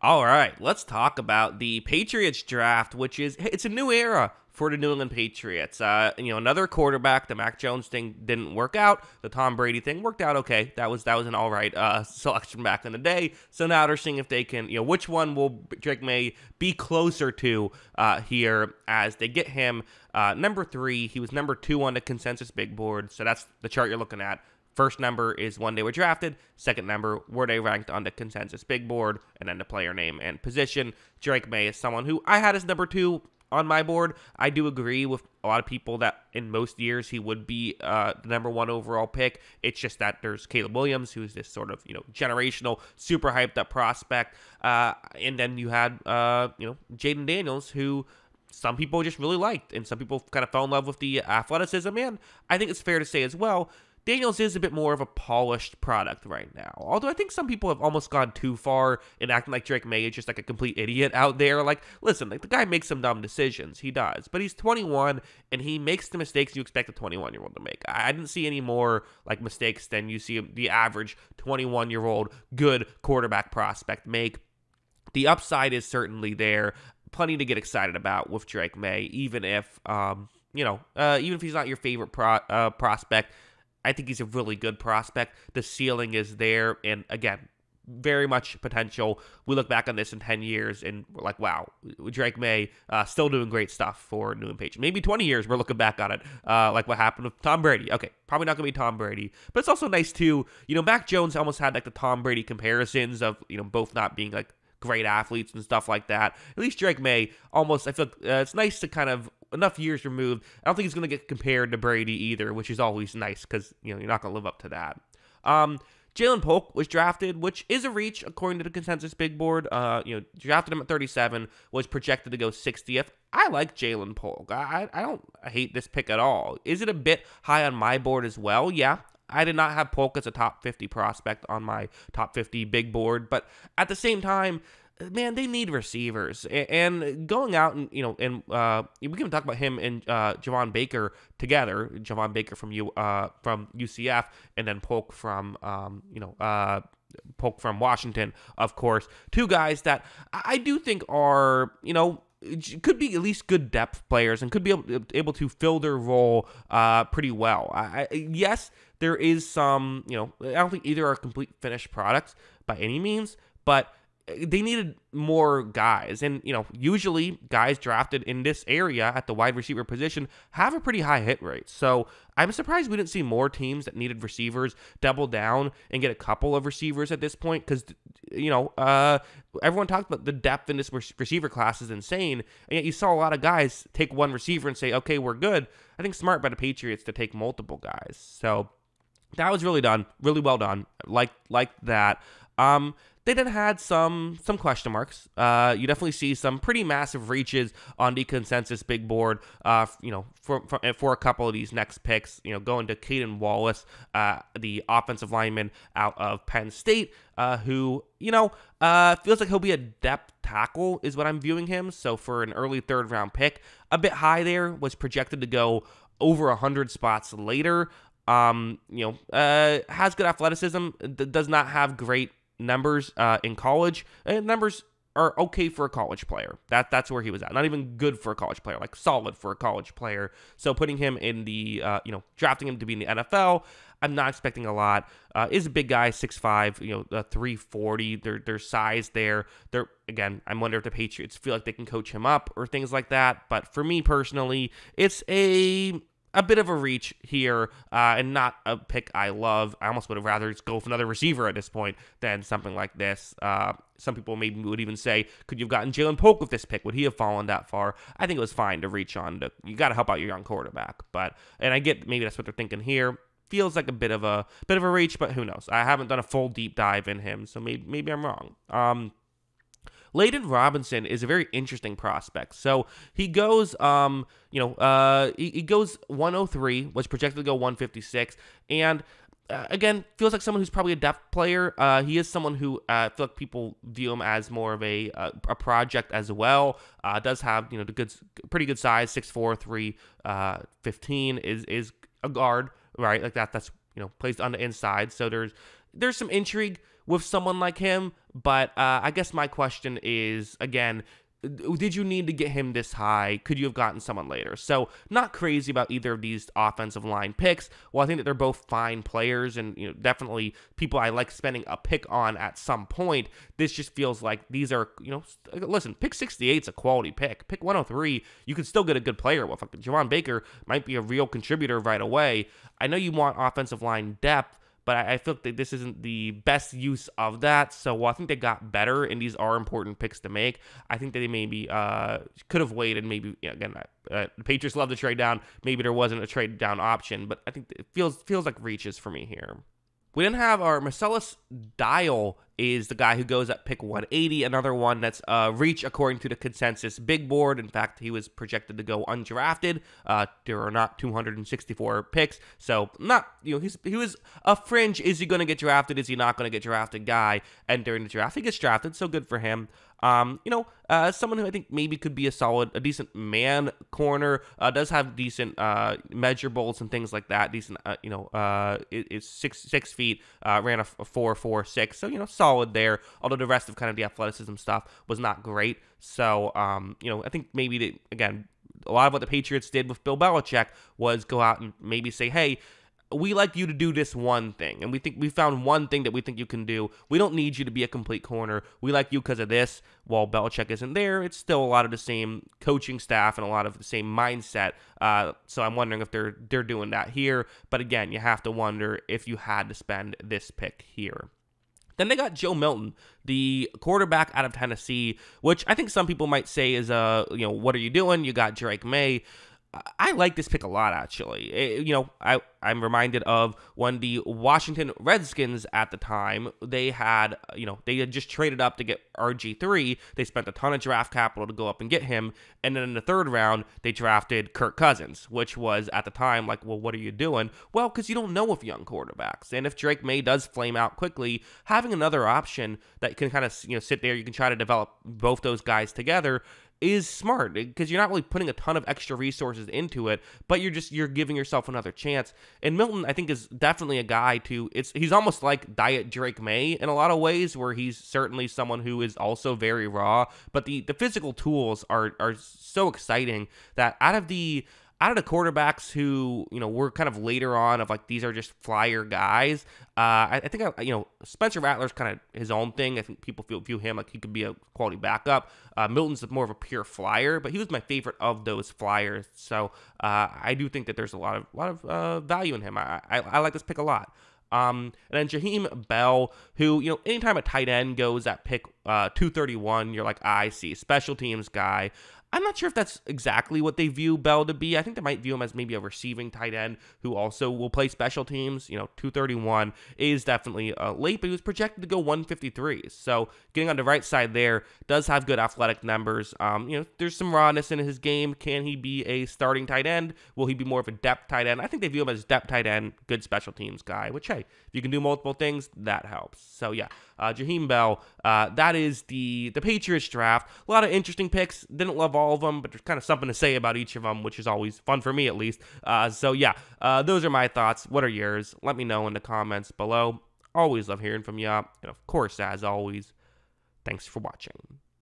All right, let's talk about the Patriots draft, which it's a new era for the New England Patriots. Another quarterback. The Mac Jones thing didn't work out. The Tom Brady thing worked out okay. That was an all right selection back in the day. So now they're seeing if they can, which one will Drake May be closer to here as they get him number 3. He was number 2 on the consensus big board. So that's the chart you're looking at. First number is when they were drafted. Second number, were they ranked on the consensus big board, and then the player name and position. Drake May is someone who I had as number 2 on my board. I do agree with a lot of people that in most years he would be the number 1 overall pick. It's just that there's Caleb Williams, who's this sort of generational, super hyped up prospect, and then you had Jaden Daniels, who some people just really liked, and some people kind of fell in love with the athleticism. And I think it's fair to say as well, Daniels is a bit more of a polished product right now. Although I think some people have almost gone too far in acting like Drake May is just like a complete idiot out there. Like, listen, the guy makes some dumb decisions. He does. But he's 21, and he makes the mistakes you expect a 21-year-old to make. I didn't see any more like mistakes than you see the average 21-year-old good quarterback prospect make. The upside is certainly there. Plenty to get excited about with Drake May, even if, even if he's not your favorite prospect. I think he's a really good prospect. The ceiling is there, and again, very much potential. We look back on this in 10 years, and we're like, wow, Drake May still doing great stuff for New England Patriots. Maybe 20 years, we're looking back on it, like what happened with Tom Brady. Okay, probably not going to be Tom Brady, but it's also nice, too. Mac Jones almost had like the Tom Brady comparisons of, both not being like great athletes and stuff like that. At least Drake May almost, I feel it's nice to kind of, enough years removed. I don't think he's going to get compared to Brady either, which is always nice because, you're not going to live up to that. Jalen Polk was drafted, which is a reach according to the consensus big board. Drafted him at 37, was projected to go 60th. I like Jalen Polk. I don't hate this pick at all. Is it a bit high on my board as well? Yeah. I did not have Polk as a top 50 prospect on my top 50 big board, but at the same time, man, they need receivers, and going out and we can talk about him and Javon Baker together. Javon Baker from UCF, and then Polk from Polk from Washington, of course. Two guys that I do think are could be at least good depth players and could be able to fill their role pretty well. Yes, there is some, I don't think either are complete finished products by any means, but they needed more guys. And, usually guys drafted in this area at the wide receiver position have a pretty high hit rate. So I'm surprised we didn't see more teams that needed receivers double down and get a couple of receivers at this point. Because, everyone talked about the depth in this receiver class is insane. And yet you saw a lot of guys take one receiver and say, okay, we're good. I think smart by the Patriots to take multiple guys. So that was really well done. Like that. They then had some question marks. You definitely see some pretty massive reaches on the consensus big board. For a couple of these next picks, going to Caden Wallace, the offensive lineman out of Penn State, who feels like he'll be a depth tackle is what I'm viewing him. So for an early 3rd round pick, a bit high there, was projected to go over 100 spots later. Has good athleticism, does not have great numbers in college. Numbers are okay for a college player. That's where he was at. Not even good for a college player, like solid for a college player. So putting him in the, drafting him to be in the NFL, I'm not expecting a lot. Is a big guy, 6'5", 340. There's size there. Again, I'm wondering if the Patriots feel like they can coach him up or things like that. But for me personally, it's a bit of a reach here, and not a pick I love. I almost would have rather just go with another receiver at this point than something like this. Some people maybe would even say, could you have gotten Jalen Polk with this pick? Would he have fallen that far? I think it was fine to reach on. You got to help out your young quarterback. And I get maybe that's what they're thinking here. Feels like a bit of a reach, but who knows? I haven't done a full deep dive in him, so maybe I'm wrong. Layden Robinson is a very interesting prospect. So he goes, he goes 103, was projected to go 156, and again, feels like someone who's probably a depth player. He is someone who I feel like people view him as more of a project as well. Does have pretty good size, 6'4", 315, is a guard, right? Like that. That's plays on the inside. So there's some intrigue with someone like him. But I guess my question is, again, did you need to get him this high? Could you have gotten someone later? So not crazy about either of these offensive line picks. Well, I think that they're both fine players and definitely people I like spending a pick on at some point. This just feels like these are, listen, pick 68 is a quality pick. Pick 103, you can still get a good player. Well, Javon Baker might be a real contributor right away. I know you want offensive line depth, but I feel like this isn't the best use of that. So while I think they got better, and these are important picks to make, I think that they maybe could have waited. Maybe again, the Patriots love to trade down. Maybe there wasn't a trade down option, but I think it feels like reaches for me here. We then have our Marcellus Dial is the guy who goes at pick 180, another one that's reach according to the consensus big board. In fact, he was projected to go undrafted. There are not 264 picks, so not he was a fringe. Is he going to get drafted? Is he not going to get drafted? Guy, and during the draft, he gets drafted, so good for him. Someone who I think maybe could be a decent man corner, does have decent measurables and things like that. Decent, it's 6 feet, ran a 4.46, so solid there. Although the rest of kind of the athleticism stuff was not great. So I think maybe again, a lot of what the Patriots did with Bill Belichick was go out and maybe say, hey, we like you to do this one thing, and we think we found one thing that we think you can do. We don't need you to be a complete corner. We like you because of this. While Belichick isn't there, it's still a lot of the same coaching staff and a lot of the same mindset. So I'm wondering if they're doing that here. But again, you have to wonder if you had to spend this pick here. Then they got Joe Milton, the quarterback out of Tennessee, which I think some people might say is, what are you doing? You got Drake May. I like this pick a lot, actually. I'm reminded of when the Washington Redskins at the time, they had just traded up to get RG3. They spent a ton of draft capital to go up and get him. And then in the third round, they drafted Kirk Cousins, which was at the time like, well, what are you doing? Well, because you don't know with young quarterbacks. And if Drake May does flame out quickly, having another option that can kind of, sit there, you can try to develop both those guys together is smart because you're not really putting a ton of extra resources into it, but you're giving yourself another chance. And Milton, I think, is definitely a guy he's almost like Diet Drake May in a lot of ways, where he's certainly someone who is also very raw, but the physical tools are so exciting that out of the quarterbacks who, were kind of later on of like, these are just flyer guys. I think, Spencer Rattler's kind of his own thing. I think people view him like he could be a quality backup. Milton's more of a pure flyer, but he was my favorite of those flyers. So I do think that there's a lot of value in him. I like this pick a lot. And then Jaheim Bell, who, anytime a tight end goes at pick 231, you're like, I see, special teams guy. I'm not sure if that's exactly what they view Bell to be. I think they might view him as maybe a receiving tight end who also will play special teams. 231 is definitely late, but he was projected to go 153. So getting on the right side there, does have good athletic numbers. There's some rawness in his game. Can he be a starting tight end? Will he be more of a depth tight end? I think they view him as depth tight end, good special teams guy, which, hey, if you can do multiple things, that helps. So yeah, Jaheim Bell, that is the Patriots draft. A lot of interesting picks. Didn't love all of them, but there's kind of something to say about each of them, which is always fun for me at least. So yeah, those are my thoughts. What are yours? Let me know in the comments below. Always love hearing from you. And of course, as always, thanks for watching.